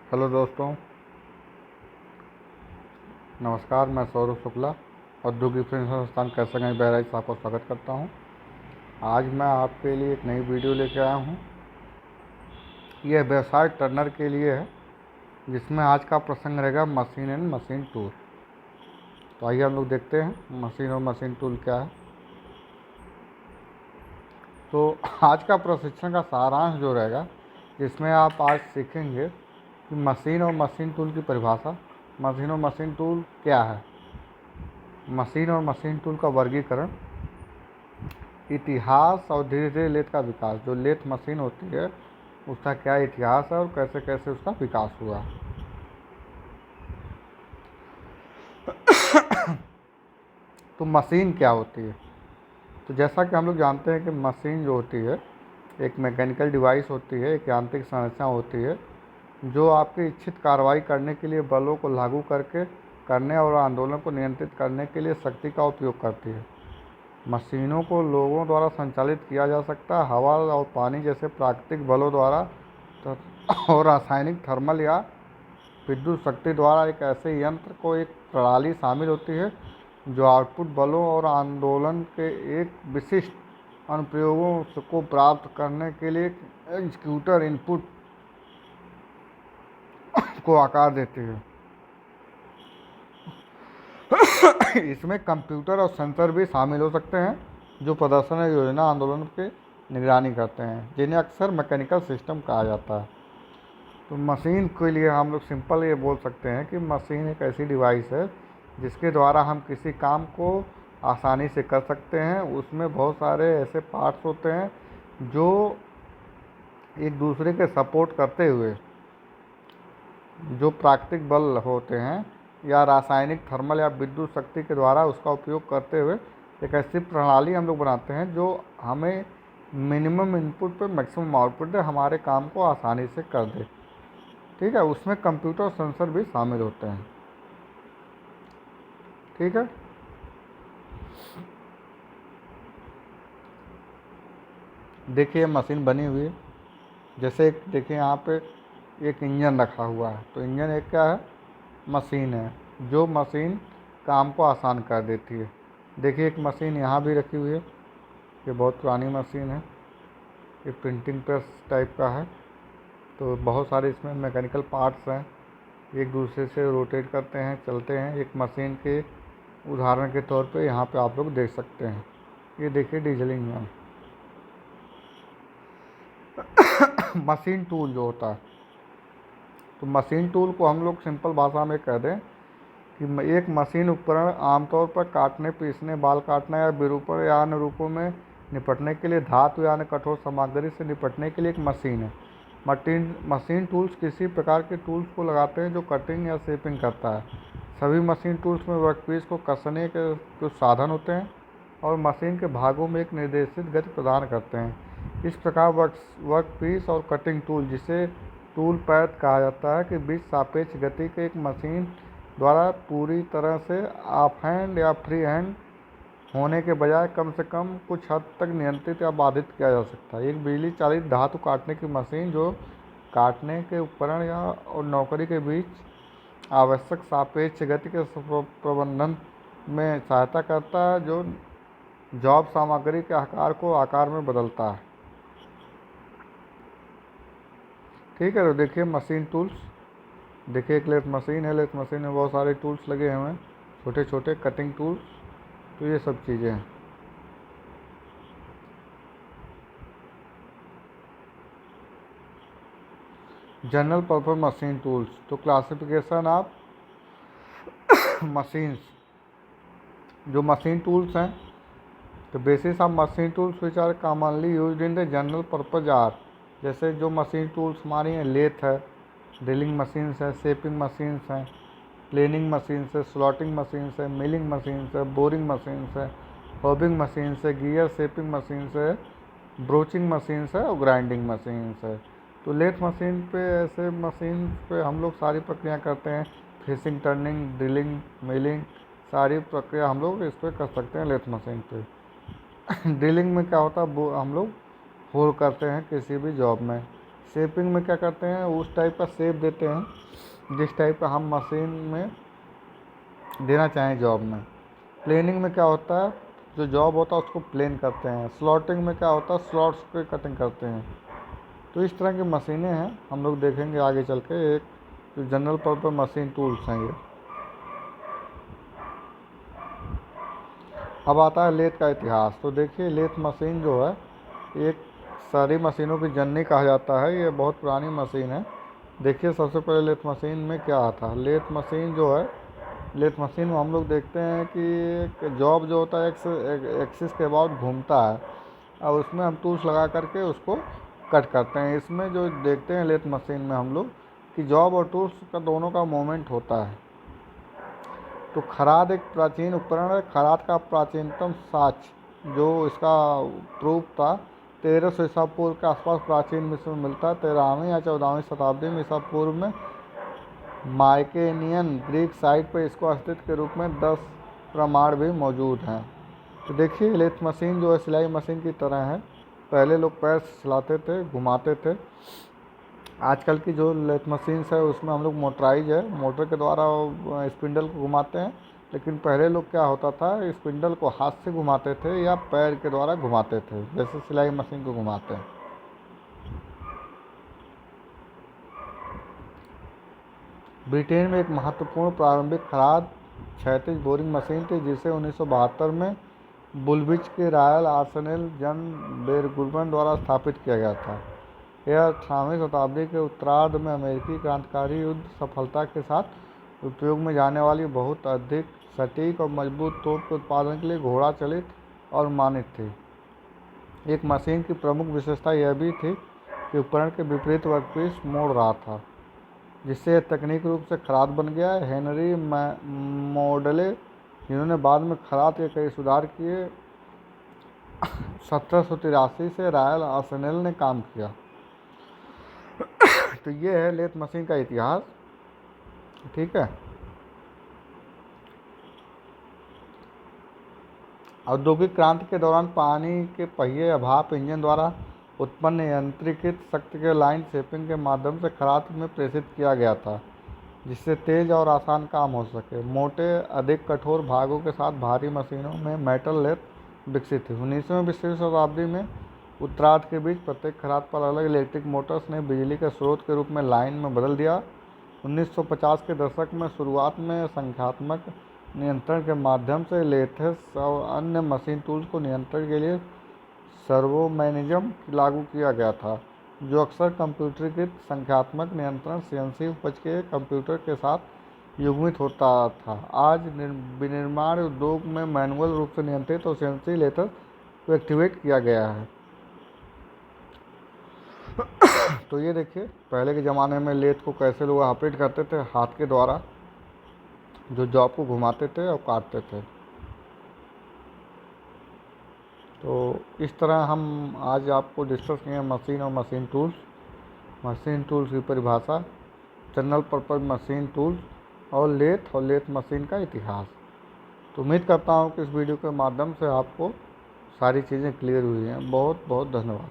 Hello दोस्तों, नमस्कार। मैं सौरभ शुक्ला, औद्योगिक प्रशिक्षण संस्थान कैसरगंज बहराइच आपका स्वागत करता हूं। आज मैं आपके लिए एक नई वीडियो लेकर आया हूं। यह व्यवसाय टर्नर के लिए है, जिसमें आज का प्रसंग रहेगा मशीन एंड मशीन टूल। तो आइए हम लोग देखते हैं मशीन और मशीन टूल क्या है। तो आज का प्रशिक्षण का सारांश जो रहेगा, जिसमें आप आज सीखेंगे कि मशीन और मशीन टूल की परिभाषा, मशीन और मशीन टूल क्या है, मशीन और मशीन टूल का वर्गीकरण, इतिहास और धीरे धीरे लेथ का विकास। जो लेथ मशीन होती है उसका क्या इतिहास है और कैसे कैसे उसका विकास हुआ। तो मशीन क्या होती है? तो जैसा कि हम लोग जानते हैं कि मशीन जो होती है एक मैकेनिकल डिवाइस होती है, एक यांत्रिक संरचना होती है जो आपकी इच्छित कार्रवाई करने के लिए बलों को लागू करके करने और आंदोलन को नियंत्रित करने के लिए शक्ति का उपयोग करती है। मशीनों को लोगों द्वारा संचालित किया जा सकता है, हवा और पानी जैसे प्राकृतिक बलों द्वारा और रासायनिक, थर्मल या विद्युत शक्ति द्वारा। एक ऐसे यंत्र को एक प्रणाली शामिल होती है जो आउटपुट बलों और आंदोलन के एक विशिष्ट अनुप्रयोगों को प्राप्त करने के लिए एग्जीक्यूटर इनपुट को आकार देती है। इसमें कंप्यूटर और सेंसर भी शामिल हो सकते हैं जो प्रदर्शन योजना आंदोलन के निगरानी करते हैं, जिन्हें अक्सर मैकेनिकल सिस्टम कहा जाता है। तो मशीन के लिए हम लोग सिंपल ये बोल सकते हैं कि मशीन एक ऐसी डिवाइस है जिसके द्वारा हम किसी काम को आसानी से कर सकते हैं। उसमें बहुत सारे ऐसे पार्ट्स होते हैं जो एक दूसरे के सपोर्ट करते हुए, जो प्राकृतिक बल होते हैं या रासायनिक, थर्मल या विद्युत शक्ति के द्वारा उसका उपयोग करते हुए एक ऐसी प्रणाली हम लोग बनाते हैं जो हमें मिनिमम इनपुट पे मैक्सिमम आउटपुट दे, हमारे काम को आसानी से कर दे। ठीक है, उसमें कंप्यूटर और सेंसर भी शामिल होते हैं। ठीक है, देखिए मशीन बनी हुई है। जैसे एक देखिए यहाँ पे एक इंजन रखा हुआ है, तो इंजन एक क्या है? मशीन है, जो मशीन काम को आसान कर देती है। देखिए एक मशीन यहाँ भी रखी हुई है, ये बहुत पुरानी मशीन है, ये प्रिंटिंग प्रेस टाइप का है। तो बहुत सारे इसमें मैकेनिकल पार्ट्स हैं, एक दूसरे से रोटेट करते हैं, चलते हैं। एक मशीन के उदाहरण के तौर पे यहाँ पे आप लोग देख सकते हैं, ये देखिए डीजल इंजन। मशीन टूल जो होता है, तो मशीन टूल को हम लोग सिंपल भाषा में कह दें कि एक मशीन उपकरण आमतौर पर काटने, पीसने, बाल काटने या विरूपण या अन्य रूपों में निपटने के लिए, धातु या अन्य कठोर सामग्री से निपटने के लिए एक मशीन है। मशीन टूल्स किसी प्रकार के टूल्स को लगाते हैं जो कटिंग या शेपिंग करता है। सभी मशीन टूल्स में वर्कपीस को कसने के कुछ साधन होते हैं और मशीन के भागों में एक निर्देशित गति प्रदान करते हैं। इस प्रकार वर्कपीस और कटिंग टूल, जिसे टूल पैड कहा जाता है, के बीच सापेक्ष गति के एक मशीन द्वारा पूरी तरह से ऑफ हैंड या फ्री हैंड होने के बजाय कम से कम कुछ हद तक नियंत्रित या बाधित किया जा सकता है। एक बिजली चालित धातु काटने की मशीन जो काटने के उपकरण या और नौकरी के बीच आवश्यक सापेक्ष गति के प्रबंधन में सहायता करता है, जो जॉब सामग्री के आकार को आकार में बदलता है। ठीक है, तो देखिए मशीन टूल्स, देखिए एक लेथ मशीन है, लेथ मशीन में बहुत सारे टूल्स लगे हुए हैं, छोटे छोटे कटिंग टूल्स। तो ये सब चीज़ें हैं। जनरल पर्पज मशीन टूल्स, तो क्लासिफिकेशन ऑफ मशीन्स, जो मशीन टूल्स हैं, तो basis of machine tools which are commonly used in the general purpose are, जैसे जो मशीन टूल्स हमारी हैं, लेथ है, ड्रिलिंग मशीन्स है, शेपिंग मशीन्स हैं, प्लेनिंग मशीन्स है, स्लॉटिंग मशीन्स है, मिलिंग मशीन्स है, बोरिंग मशीन्स है, होबिंग मशीन्स है, गियर शेपिंग मशीन्स है, ब्रोचिंग मशीन्स है और ग्राइंडिंग मशीन्स है। तो लेथ मशीन पे, ऐसे मशीन पे हम लोग सारी प्रक्रिया करते हैं, फिशिंग, टर्निंग, ड्रिलिंग, मिलिंग, सारी प्रक्रिया हम लोग इस पर कर सकते हैं लेथ मशीन पे। ड्रिलिंग में क्या होता है, हम लोग होल करते हैं किसी भी जॉब में। शेपिंग में क्या करते हैं, उस टाइप का शेप देते हैं जिस टाइप का हम मशीन में देना चाहें जॉब में। प्लेनिंग में क्या होता है, जो जॉब होता है उसको प्लेन करते हैं। स्लॉटिंग में क्या होता है, स्लॉट्स की कटिंग करते हैं। तो इस तरह की मशीनें हैं, हम लोग देखेंगे आगे चल के। एक जो जनरल पर्पज मशीन टूल्स हैं ये। अब आता है लेथ का इतिहास। तो देखिए लेथ मशीन जो है एक सारी मशीनों की जननी कहा जाता है। ये बहुत पुरानी मशीन है। देखिए सबसे पहले लेथ मशीन में क्या आता है। लेथ मशीन जो है, लेथ मशीन में हम लोग देखते हैं कि एक जॉब जो होता है एक्सिस के अबाउट घूमता है और उसमें हम टूल्स लगा करके उसको कट करते हैं। इसमें जो देखते हैं लेथ मशीन में हम लोग कि जॉब और टूल्स का दोनों का मूवमेंट होता है। तो खराद एक प्राचीन उपकरण है। खराद का प्राचीनतम साक्ष्य जो इसका प्रूफ था 1300 ईसा पूर्व के आसपास प्राचीन मिस्र में मिलता है। 13वीं या 14वीं शताब्दी में ईसा पूर्व में माइकेनियन ग्रीक साइट पर इसको अस्तित्व के रूप में 10 प्रमाण भी मौजूद हैं। तो देखिए लेथ मशीन जो है सिलाई मशीन की तरह है। पहले लोग पैर से चलाते थे, घुमाते थे। आजकल की जो लेथ मशीन्स है उसमें हम लोग मोटराइज है, मोटर के द्वारा स्पिंडल को घुमाते हैं। लेकिन पहले लोग क्या होता था, स्पिंडल को हाथ से घुमाते थे या पैर के द्वारा घुमाते थे, जैसे सिलाई मशीन को घुमाते हैं। ब्रिटेन में एक महत्वपूर्ण प्रारंभिक खराद क्षैतिज बोरिंग मशीन थी जिसे 1972 में बुलविच के रॉयल आर्सेनल जन बेरगुरबन द्वारा स्थापित किया गया था। यह 18वीं शताब्दी के उत्तरार्ध में अमेरिकी क्रांतिकारी युद्ध सफलता के साथ उपयोग में जाने वाली बहुत अधिक सटीक और मजबूत तोप के उत्पादन के लिए घोड़ा चलित और मानित थी। एक मशीन की प्रमुख विशेषता यह भी थी कि उपकरण के विपरीत वर्कपीस मोड़ रहा था, जिससे यह तकनीकी रूप से खराद बन गया। हेनरी मॉडले, जिन्होंने बाद में खराद के कई सुधार किए, 1783 से रॉयल आर्सेनल ने काम किया। तो ये है लेथ मशीन का इतिहास। ठीक है। औद्योगिक क्रांति के दौरान पानी के पहिए या भाप इंजन द्वारा उत्पन्न यंत्रीकृत शक्ति के लाइन शेपिंग के माध्यम से खराद में प्रेषित किया गया था, जिससे तेज और आसान काम हो सके। मोटे अधिक कठोर भागों के साथ भारी मशीनों में मेटल लेथ विकसित थी। 19वीं शताब्दी में उत्तरार्ध के बीच प्रत्येक खराद पर अलग इलेक्ट्रिक मोटर्स ने बिजली के स्रोत के रूप में लाइन में बदल दिया। 1950 के दशक में शुरुआत में संख्यात्मक नियंत्रण के माध्यम से लेथेस और अन्य मशीन टूल्स को नियंत्रण के लिए सर्वोमेनिज्म लागू किया गया था, जो अक्सर कंप्यूटरीकृत संख्यात्मक नियंत्रण सीएनसी उपज के कंप्यूटर के साथ युग्मित होता था। आज विनिर्माण उद्योग में मैनुअल रूप से नियंत्रित और सीएनसी लेथेस को एक्टिवेट किया गया है। तो ये देखिए पहले के ज़माने में लेथ को कैसे लोग ऑपरेट करते थे, हाथ के द्वारा जो जॉब को घुमाते थे और काटते थे। तो इस तरह हम आज आपको डिस्कस किए मशीन और मशीन टूल्स, मशीन टूल्स की परिभाषा, जनरल पर्पज मशीन टूल्स और लेथ मशीन का इतिहास। तो उम्मीद करता हूँ कि इस वीडियो के माध्यम से आपको सारी चीज़ें क्लियर हुई हैं। बहुत बहुत धन्यवाद।